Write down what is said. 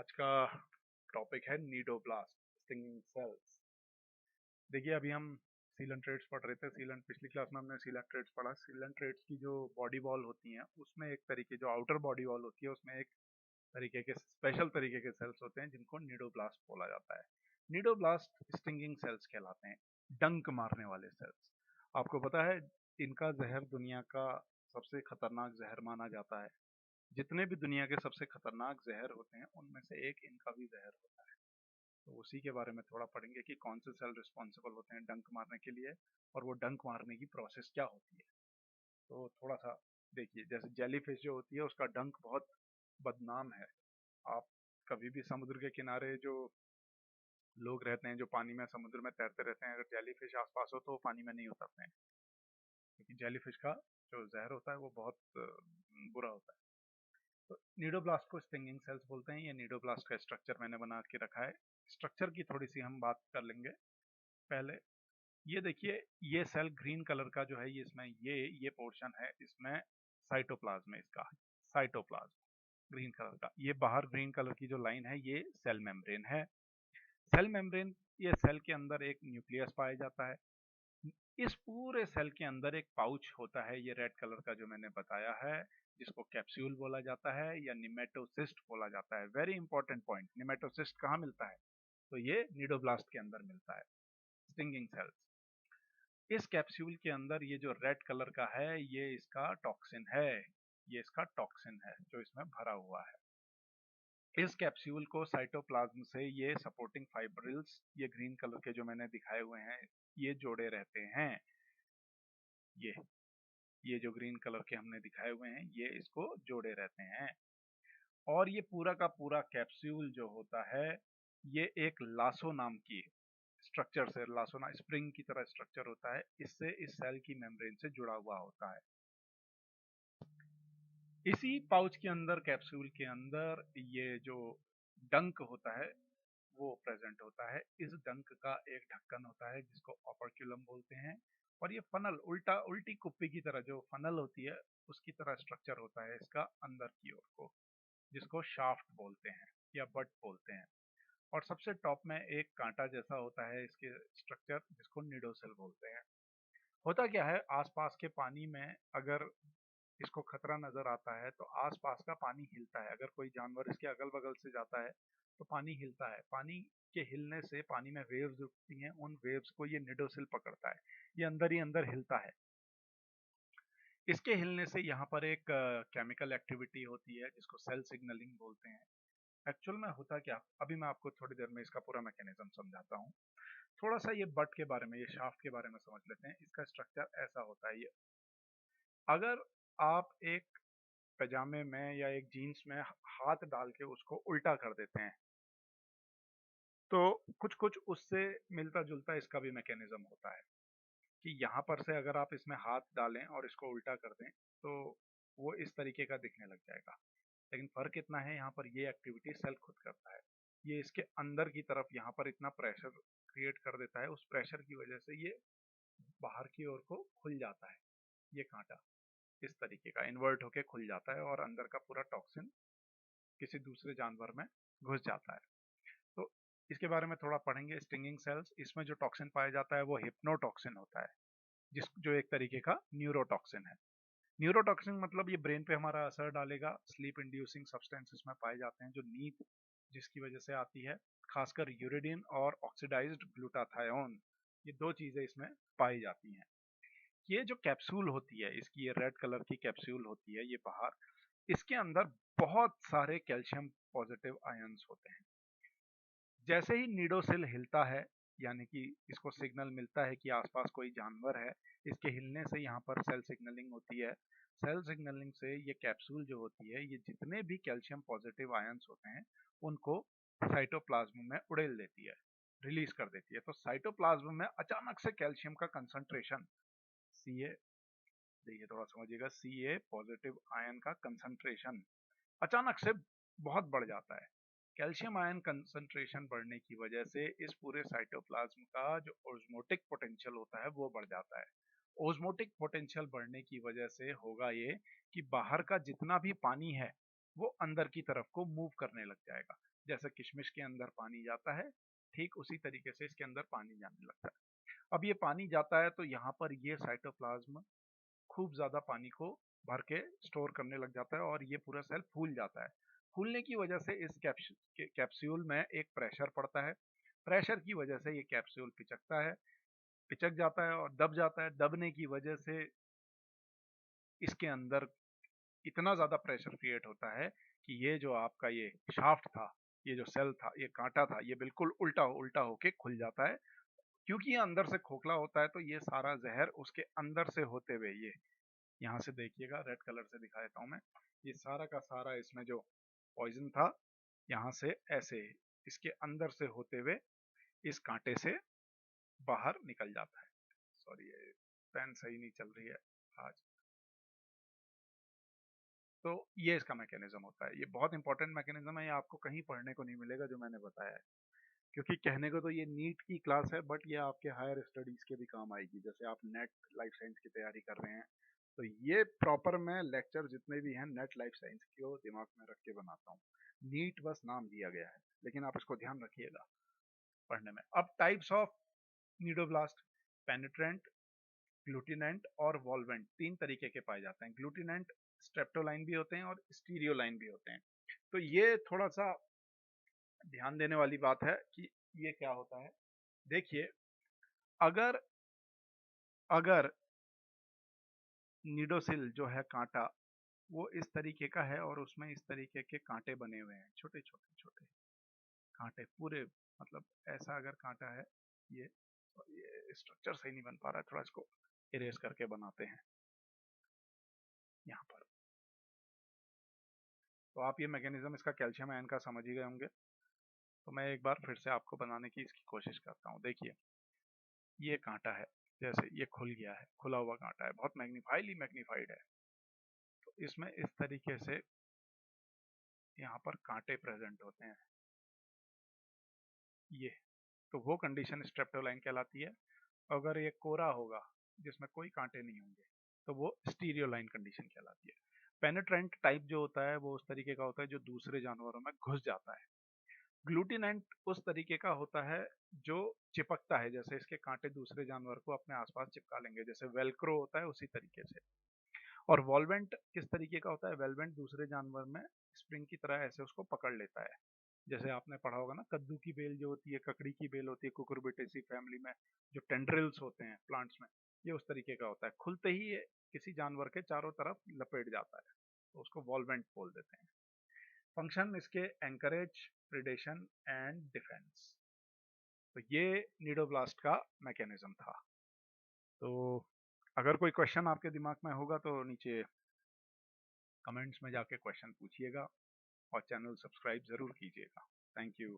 आज का टॉपिक है नीडोब्लास्ट स्टिंगिंग सेल्स। देखिए अभी हम सीलन ट्रेड्स पढ़ रहे थे। सीलन पिछली क्लास में हमने सीलन ट्रेड्स पढ़ा। सीलन ट्रेड्स की जो बॉडी वॉल होती हैं उसमें एक तरीके जो आउटर बॉडी वॉल होती है उसमें एक तरीके के स्पेशल तरीके के सेल्स होते हैं जिनको नीडोब्लास्ट बोला जाता है। नीडोब्लास्ट स्टिंगिंग सेल्स कहलाते हैं, डंक मारने वाले सेल्स। आपको पता है इनका जहर दुनिया का सबसे खतरनाक जहर माना जाता है। जितने भी दुनिया के सबसे खतरनाक जहर होते हैं उनमें से एक इनका भी जहर होता है। तो उसी के बारे में थोड़ा पढ़ेंगे कि कौन से सेल रिस्पॉन्सिबल होते हैं डंक मारने के लिए और वो डंक मारने की प्रोसेस क्या होती है। तो थोड़ा सा देखिए, जैसे जेलीफिश जो होती है उसका डंक बहुत बदनाम है। आप कभी भी समुद्र के किनारे जो लोग रहते हैं जो पानी में समुद्र में तैरते रहते हैं, अगर जेलीफिश आसपास हो तो वो पानी में नहीं उतरते हैं, क्योंकि जेलीफिश का जो जहर होता है वो बहुत बुरा होता है। तो नीडोब्लास्ट को स्टिंगिंग सेल्स बोलते हैं। ये नीडोब्लास्ट का स्ट्रक्चर मैंने बना के रखा है। स्ट्रक्चर की थोड़ी सी हम बात कर लेंगे पहले। ये देखिए, ये सेल ग्रीन कलर का जो है, ये इसमें ये पोर्शन है, इसमें साइटोप्लाज्म है। इसका साइटोप्लाज्म ग्रीन कलर का, ये बाहर ग्रीन कलर की जो लाइन है ये सेल मेम्ब्रेन है। सेल मेम्ब्रेन, ये सेल के अंदर एक न्यूक्लियस पाया जाता है। इस पूरे सेल के अंदर एक पाउच होता है, ये रेड कलर का जो मैंने बताया है, जिसको कैप्सूल बोला जाता है या निमेटोसिस्ट बोला जाता है। वेरी इंपॉर्टेंट पॉइंट, निमेटोसिस्ट कहाँ मिलता है? तो ये नीडोब्लास्ट के अंदर मिलता है। स्टिंगिंग सेल्स, इस कैप्सूल के अंदर ये जो रेड कलर का है ये इसका टॉक्सिन है। ये इसका टॉक्सिन है जो इसमें भरा हुआ है। इस कैप्सूल को साइटोप्लाज्म से ये सपोर्टिंग फाइब्रिल्स, ये ग्रीन कलर के जो मैंने दिखाए हुए हैं, ये जोड़े रहते हैं। ये जो ग्रीन कलर के हमने दिखाए हुए हैं ये इसको जोड़े रहते हैं। और ये पूरा का पूरा कैप्सूल जो होता है ये एक लासो नाम की स्ट्रक्चर से, लासोना स्प्रिंग की तरह स्ट्रक्चर होता है, इससे इस सेल की मेम्ब्रेन से जुड़ा हुआ होता है। इसी पाउच के अंदर, कैप्सूल के अंदर, ये जो डंक होता है वो प्रेजेंट होता है। इस डंक का एक ढक्कन होता है जिसको ऑपर्क्यूलम बोलते हैं, और ये फनल, उल्टी कुप्पी की तरह जो फनल होती है उसकी तरह स्ट्रक्चर होता है इसका अंदर की ओर को, जिसको शाफ्ट बोलते हैं या बट बोलते हैं। और सबसे टॉप में एक कांटा जैसा होता है इसके स्ट्रक्चर, जिसको निडोसेल बोलते हैं। होता क्या है, आसपास के पानी में अगर इसको खतरा नजर आता है तो आसपास का पानी हिलता है। अगर कोई जानवर इसके अगल बगल से जाता है तो पानी हिलता है। पानी के हिलने से पानी में वेव्स उठती हैं, उन वेव्स को ये निडोसिल पकड़ता है, ये अंदर ही अंदर हिलता है। इसके हिलने से यहाँ पर एक केमिकल एक्टिविटी होती है जिसको सेल सिग्नलिंग बोलते हैं। एक्चुअल में होता क्या, अभी मैं आपको थोड़ी देर में इसका पूरा मैकेनिज्म समझाता हूँ। थोड़ा सा ये बट के बारे में, ये शाफ्ट के बारे में समझ लेते हैं। इसका स्ट्रक्चर ऐसा होता है। ये अगर आप एक पैजामे में या एक जीन्स में हाथ डाल के उसको उल्टा कर देते हैं तो कुछ कुछ उससे मिलता जुलता इसका भी मैकेनिज्म होता है कि यहाँ पर से अगर आप इसमें हाथ डालें और इसको उल्टा कर दें तो वो इस तरीके का दिखने लग जाएगा। लेकिन फर्क इतना है, यहाँ पर ये एक्टिविटी सेल खुद करता है। ये इसके अंदर की तरफ यहाँ पर इतना प्रेशर क्रिएट कर देता है, उस प्रेशर की वजह से ये बाहर की ओर को खुल जाता है। ये कांटा इस तरीके का इन्वर्ट होके खुल जाता है और अंदर का पूरा टॉक्सिन किसी दूसरे जानवर में घुस जाता है। तो इसके बारे में थोड़ा पढ़ेंगे। स्टिंगिंग सेल्स, इसमें जो टॉक्सिन पाया जाता है वो हिप्नोटॉक्सिन होता है, जो एक तरीके का न्यूरोटॉक्सिन है। न्यूरोटॉक्सिन मतलब ये ब्रेन पे हमारा असर डालेगा। स्लीप इंड्यूसिंग सब्सटेंसेस में पाए जाते हैं, जो नींद जिसकी वजह से आती है, खासकर यूरिडिन और ऑक्सीडाइज्ड ग्लूटाथायोन, ये दो चीजें इसमें पाई जाती हैं। ये जो कैप्सूल होती है इसकी, ये रेड कलर की कैप्सूल होती है, ये बाहर, इसके अंदर बहुत सारे कैल्शियम पॉजिटिव आयंस होते हैं। जैसे ही नीडोसिल हिलता है, यानी कि इसको सिग्नल मिलता है कि आसपास कोई जानवर है, इसके हिलने से यहाँ पर सेल सिग्नलिंग होती है। सेल सिग्नलिंग से ये कैप्सूल जो होती है, ये जितने भी कैल्शियम पॉजिटिव आयंस होते हैं उनको साइटोप्लाज्म में उड़ेल देती है, रिलीज कर देती है। तो साइटोप्लाज्म में अचानक से कैल्शियम का कंसंट्रेशन, सी ए, देखिए थोड़ा समझिएगा, सी ए पॉजिटिव आयन का कंसंट्रेशन अचानक से बहुत बढ़ जाता है। कैल्शियम आयन कंसंट्रेशन बढ़ने की वजह से इस पूरे साइटोप्लाज्म का जो ओस्मोटिक पोटेंशियल होता है वो बढ़ जाता है। ओस्मोटिक पोटेंशियल बढ़ने की वजह से होगा ये कि बाहर का जितना भी पानी है वो अंदर की तरफ को मूव करने लग जाएगा। जैसे किशमिश के अंदर पानी जाता है, ठीक उसी तरीके से इसके अंदर पानी जाने लगता है। अब ये पानी जाता है तो यहाँ पर ये साइटोप्लाज्म खूब ज़्यादा पानी को भर के स्टोर करने लग जाता है और ये पूरा सेल फूल जाता है। फूलने की वजह से इस कैप्सूल में एक प्रेशर पड़ता है। प्रेशर की वजह से ये कैप्सूल पिचकता है, पिचक जाता है और दब जाता है। दबने की वजह से इसके अंदर इतना ज़्यादा प्रेशर क्रिएट होता है कि ये जो आपका ये शाफ्ट था, ये जो सेल था, ये कांटा था, ये बिल्कुल उल्टा उल्टा होके खुल जाता है। क्योंकि ये अंदर से खोखला होता है तो ये सारा जहर उसके अंदर से होते हुए ये यहाँ से देखिएगा, रेड कलर से दिखा देता हूँ मैं, ये सारा का सारा इसमें जो पॉइजन था यहाँ से ऐसे इसके अंदर से होते हुए इस कांटे से बाहर निकल जाता है। सॉरी, ये पेन सही नहीं चल रही है आज। तो ये इसका मैकेनिज्म होता है। ये बहुत इंपॉर्टेंट मैकेनिज्म है, ये आपको कहीं पढ़ने को नहीं मिलेगा जो मैंने बताया है। क्योंकि कहने को तो ये नीट की क्लास है, बट ये आपके हायर स्टडीज के भी काम आएगी। जैसे आप नेट लाइफ साइंस की तैयारी कर रहे हैं तो ये प्रॉपर मैं लेक्चर जितने भी हैं नेट लाइफ साइंस को दिमाग में रख के बनाता हूँ। नीट बस नाम दिया गया है, लेकिन आप इसको ध्यान रखिएगा पढ़ने में। अब टाइप्स ऑफ नीडोब्लास्ट: पेनिट्रेंट, ग्लूटिनेंट और वॉल्वेंट, तीन तरीके के पाए जाते हैं। ग्लूटिनेंट स्ट्रेप्टोलाइन भी होते हैं और स्टीरियोलाइन भी होते हैं। तो ये थोड़ा सा ध्यान देने वाली बात है कि ये क्या होता है। देखिए, अगर अगर निडोसिल जो है कांटा, वो इस तरीके का है और उसमें इस तरीके के कांटे बने हुए हैं, छोटे छोटे छोटे कांटे पूरे, मतलब ऐसा अगर कांटा है ये स्ट्रक्चर सही नहीं बन पा रहा है, थोड़ा इसको इरेज करके बनाते हैं यहाँ पर। तो आप ये मैकेनिज्म इसका कैल्शियम आयन का समझ ही गए होंगे। तो मैं एक बार फिर से आपको बनाने की इसकी कोशिश करता हूँ। देखिए, ये कांटा है, जैसे ये खुल गया है, खुला हुआ कांटा है, बहुत मैग्नीफाइडली मैग्नीफाइड है। तो इसमें इस तरीके से यहाँ पर कांटे प्रेजेंट होते हैं, ये तो वो कंडीशन स्ट्रेप्टोलाइन कहलाती है। अगर ये कोरा होगा जिसमें कोई कांटे नहीं होंगे तो वो स्टीरियोलाइन कंडीशन कहलाती है। पेनिट्रेंट टाइप जो होता है वो उस तरीके का होता है जो दूसरे जानवरों में घुस जाता है। ग्लूटिनेंट उस तरीके का होता है जो चिपकता है, जैसे इसके कांटे दूसरे जानवर को अपने आसपास चिपका लेंगे, जैसे वेलक्रो होता है उसी तरीके से। और वॉल्वेंट किस तरीके का होता है? वेलवेंट दूसरे जानवर में स्प्रिंग की तरह ऐसे उसको पकड़ लेता है। जैसे आपने पढ़ा होगा ना, कद्दू की बेल जो होती है, ककड़ी की बेल होती है, कुकुरबिटेसी फैमिली में जो टेंड्रिल्स होते हैं प्लांट्स में, ये उस तरीके का होता है। खुलते ही ये किसी जानवर के चारों तरफ लपेट जाता है, तो उसको वॉल्वेंट बोल देते हैं। फंक्शन इसके एंकरेज, प्रिडेशन एंड डिफेंस। तो ये नीडोब्लास्ट का मैकेनिज्म था। तो अगर कोई क्वेश्चन आपके दिमाग में होगा तो नीचे कमेंट्स में जाके क्वेश्चन पूछिएगा और चैनल सब्सक्राइब ज़रूर कीजिएगा। Thank you.